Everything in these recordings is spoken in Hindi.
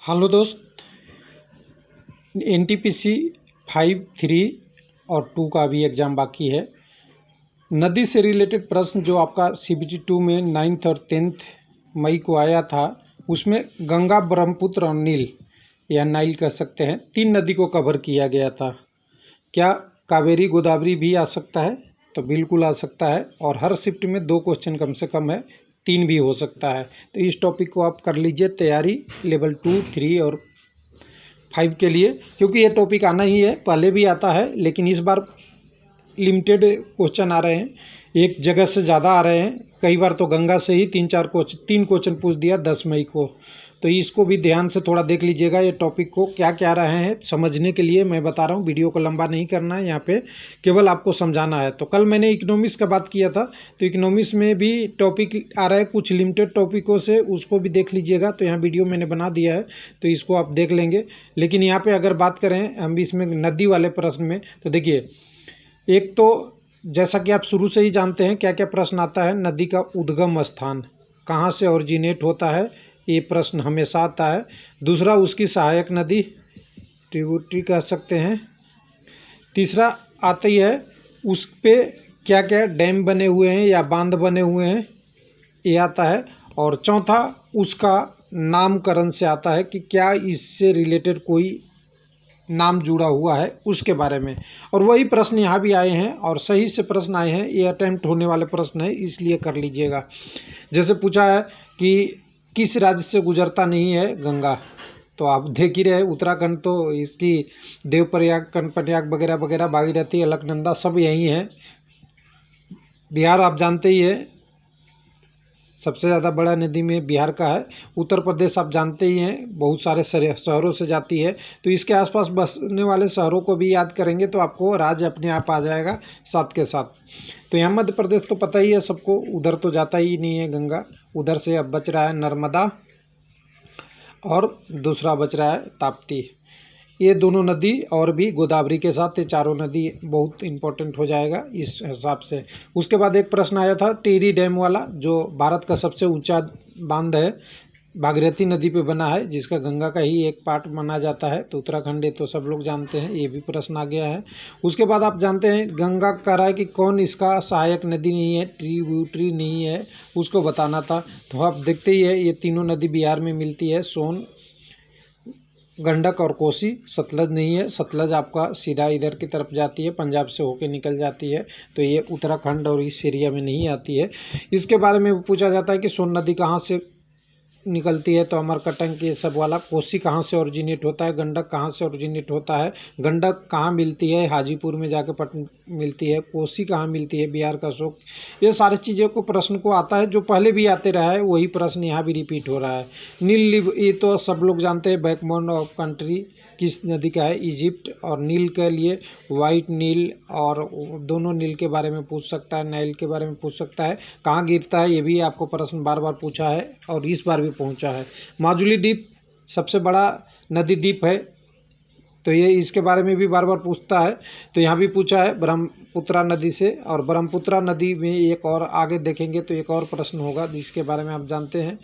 हेलो दोस्त, एनटीपीसी 5, 3 और 2 का भी एग्ज़ाम बाकी है। नदी से रिलेटेड प्रश्न जो आपका सीबीटी 2 में 9th और 10th मई को आया था, उसमें गंगा, ब्रह्मपुत्र और नील या नाइल कह सकते हैं, 3 नदी को कवर किया गया था। क्या कावेरी गोदावरी भी आ सकता है? तो बिल्कुल आ सकता है, और हर शिफ्ट में 2 क्वेश्चन कम से कम है, 3 भी हो सकता है। तो इस टॉपिक को आप कर लीजिए तैयारी लेवल 2, 3 और 5 के लिए, क्योंकि ये टॉपिक आना ही है। पहले भी आता है, लेकिन इस बार लिमिटेड क्वेश्चन आ रहे हैं, एक जगह से ज़्यादा आ रहे हैं। कई बार तो गंगा से ही 3 क्वेश्चन पूछ दिया 10 मई को। तो इसको भी ध्यान से थोड़ा देख लीजिएगा, ये टॉपिक को क्या क्या रहे हैं समझने के लिए मैं बता रहा हूँ। वीडियो को लंबा नहीं करना है, यहाँ पे केवल आपको समझाना है। तो कल मैंने इकोनॉमिक्स का बात किया था, तो इकोनॉमिक्स में भी टॉपिक आ रहा है कुछ लिमिटेड टॉपिकों से, उसको भी देख लीजिएगा। तो यहाँ वीडियो मैंने बना दिया है, तो इसको आप देख लेंगे। लेकिन यहाँ पर अगर बात करें हम इसमें नदी वाले प्रश्न में, तो देखिए, एक तो जैसा कि आप शुरू से ही जानते हैं क्या क्या प्रश्न आता है। नदी का उद्गम स्थान कहाँ से ओरिजिनेट होता है, ये प्रश्न हमेशा आता है। दूसरा, उसकी सहायक नदी, ट्रिब्यूटरी कह सकते हैं। तीसरा आती है उस पे क्या क्या डैम बने हुए हैं या बांध बने हुए हैं, ये आता है। और चौथा, उसका नामकरण से आता है कि क्या इससे रिलेटेड कोई नाम जुड़ा हुआ है, उसके बारे में। और वही प्रश्न यहाँ भी आए हैं, और सही से प्रश्न आए हैं। ये अटेम्प्ट होने वाले प्रश्न है, इसलिए कर लीजिएगा। जैसे पूछा है कि किस राज्य से गुजरता नहीं है गंगा, तो आप देख ही रहे, उत्तराखंड तो इसकी देवप्रयाग, कर्णप्रयाग वगैरह वगैरह, भागीरथी, अलकनंदा सब यही है। बिहार आप जानते ही है, सबसे ज़्यादा बड़ा नदी में बिहार का है। उत्तर प्रदेश आप जानते ही हैं, बहुत सारे शहरों से जाती है। तो इसके आसपास बसने वाले शहरों को भी याद करेंगे तो आपको राज्य अपने आप आ जाएगा साथ के साथ। तो यहाँ मध्य प्रदेश तो पता ही है सबको, उधर तो जाता ही नहीं है गंगा। उधर से अब बच रहा है नर्मदा, और दूसरा बच रहा है ताप्ती। ये दोनों नदी और भी गोदावरी के साथ ये चारों नदी बहुत इम्पोर्टेंट हो जाएगा इस हिसाब से। उसके बाद एक प्रश्न आया था टिहरी डैम वाला, जो भारत का सबसे ऊंचा बांध है, भागीरथी नदी पे बना है, जिसका गंगा का ही एक पार्ट माना जाता है। तो उत्तराखंड है, तो सब लोग जानते हैं, ये भी प्रश्न आ गया है। उसके बाद आप जानते हैं गंगा कह रहा है कि कौन इसका सहायक नदी नहीं है, ट्रिब्यूटरी नहीं है, उसको बताना था। तो आप देखते ही है, ये तीनों नदी बिहार में मिलती है, सोन, गंडक और कोसी। सतलज नहीं है, सतलज आपका सीधा इधर की तरफ जाती है, पंजाब से होके निकल जाती है। तो ये उत्तराखंड और इस एरिया में नहीं आती है। इसके बारे में पूछा जाता है कि सोन नदी कहाँ से निकलती है, तो अमरकंटक ये सब वाला। कोसी कहाँ से ओरिजिनेट होता है, गंडक कहाँ से ओरिजिनेट होता है, गंडक कहाँ मिलती है, हाजीपुर में जाके मिलती है। कोसी कहाँ मिलती है, बिहार का शोक। ये सारी चीज़ों को प्रश्न को आता है, जो पहले भी आते रहा है, वही प्रश्न यहाँ भी रिपीट हो रहा है। नील, ये तो सब लोग जानते हैं, बैकबोन ऑफ कंट्री किस नदी का है, इजिप्ट। और नील के लिए वाइट नील, और दोनों नील के बारे में पूछ सकता है, नाइल के बारे में पूछ सकता है। कहाँ गिरता है, ये भी आपको प्रश्न बार बार पूछा है, और इस बार भी पहुंचा है। माजुली द्वीप सबसे बड़ा नदी द्वीप है, तो ये इसके बारे में भी बार बार पूछता है। तो यहाँ भी पूछा है ब्रह्मपुत्रा नदी से। और ब्रह्मपुत्रा नदी में एक और आगे देखेंगे तो एक और प्रश्न होगा जिसके बारे में आप जानते हैं।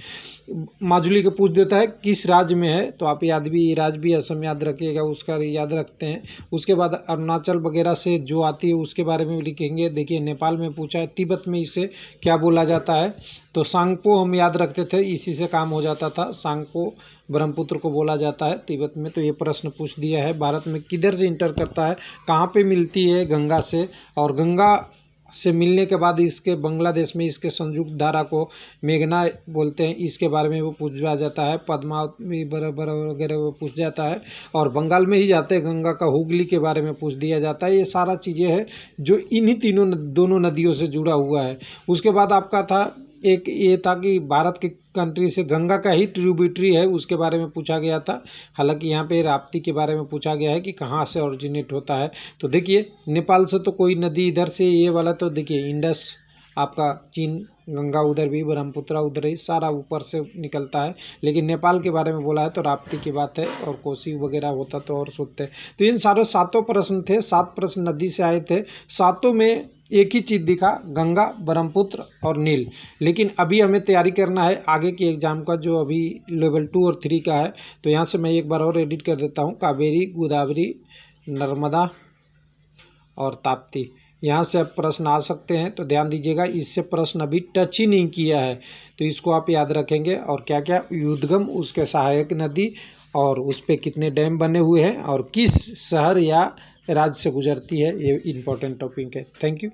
माजुली को पूछ देता है किस राज्य में है, तो आप याद भी, राज्य भी असम याद रखिएगा, उसका याद रखते हैं। उसके बाद अरुणाचल वगैरह से जो आती है उसके बारे में भी लिखेंगे। देखिए, नेपाल में पूछा है, तिब्बत में इसे क्या बोला जाता है, तो सांगपो हम याद रखते थे, इसी से काम हो जाता था। सांगपो ब्रह्मपुत्र को बोला जाता है तिब्बत में। तो ये प्रश्न पूछ दिया है। भारत में किधर से इंटर करता है, कहाँ पे मिलती है, गंगा से। और गंगा से मिलने के बाद इसके बांग्लादेश में इसके संयुक्त धारा को मेघना बोलते हैं, इसके बारे में वो पूछा जाता है। पद्मावती वगैरह वो पूछ जाता है। और बंगाल में ही जाते हैं गंगा का, हुगली के बारे में पूछ दिया जाता है। ये सारा चीज़ें हैं जो इन्हीं दोनों नदियों से जुड़ा हुआ है। उसके बाद आपका था एक ये था कि भारत के कंट्री से गंगा का ही ट्रिब्यूटरी है, उसके बारे में पूछा गया था। हालांकि यहाँ पे राप्ती के बारे में पूछा गया है कि कहाँ से ओरिजिनेट होता है। तो देखिए, नेपाल से तो कोई नदी इधर से, ये वाला तो देखिए इंडस आपका चीन गंगा उधर भी, ब्रह्मपुत्र उधर ही, सारा ऊपर से निकलता है। लेकिन नेपाल के बारे में बोला है तो राप्ती की बात है, और कोसी वगैरह होता तो और सोचते। तो इन सातों प्रश्न थे, 7 प्रश्न नदी से आए थे। सातों में एक ही चीज़ दिखा, गंगा, ब्रह्मपुत्र और नील। लेकिन अभी हमें तैयारी करना है आगे की एग्ज़ाम का, जो अभी लेवल 2 और 3 का है। तो यहाँ से मैं एक बार और एडिट कर देता हूँ, कावेरी, गोदावरी, नर्मदा और ताप्ती। यहाँ से अब प्रश्न आ सकते हैं, तो ध्यान दीजिएगा, इससे प्रश्न अभी टच ही नहीं किया है, तो इसको आप याद रखेंगे। और क्या क्या युद्धगम, उसके सहायक नदी, और उस पर कितने डैम बने हुए हैं, और किस शहर या राज्य से गुजरती है, ये इम्पोर्टेंट टॉपिक है। Thank you.